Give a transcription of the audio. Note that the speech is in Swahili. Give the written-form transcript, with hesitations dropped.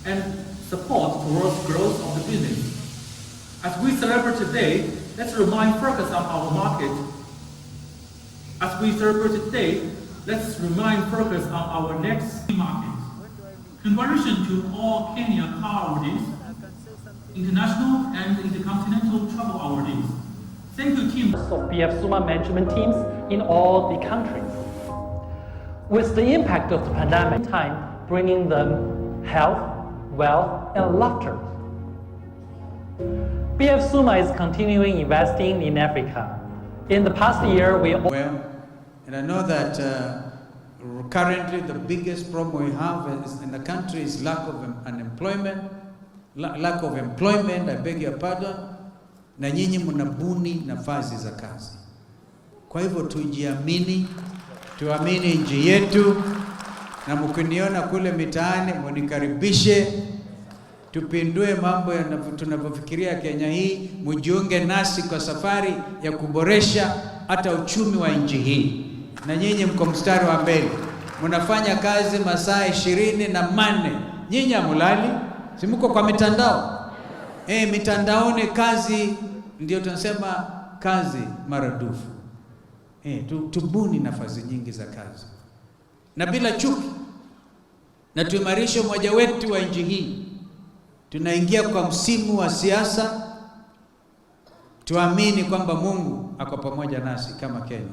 and support towards growth of the business. As we celebrate today, let's remain focused on our market. As we celebrate today, let's remain focused on our next market. Congratulations to all Kenya car awardees, international and intercontinental travel awardees. Thank you, teams of BF Suma management teams in all the countries. With the impact of the pandemic, time bringing them health, wealth, and laughter. BF Suma is continuing investing in Africa. In the past year, and I know that currently the biggest problem we have in the country is lack of unemployment, lack of employment, I beg your pardon, na nyinyi mnabuni nafasi za kazi. Kwa hivyo tujiamini, tuamini nchi yetu, na mkiniona kule mitaani munikaribishe, tupindue mambo tunavyofikiria Kenya hii, mujiunge nasi kwa safari ya kuboresha hata uchumi wa nchi hii. Na nyinyi mko mstari wa mbele, mnafanya kazi masaa 24. Nyinyi hamulali, si mko kwa mitandao? Mitandaoni kazi ndio tunasema kazi maradufu. Tubuni nafasi nyingi za kazi na bila chuki, na tuimarishe umoja wetu wa nchi hii. Tunaingia kwa msimu wa siasa, tuamini kwamba Mungu ako pamoja nasi kama Kenya.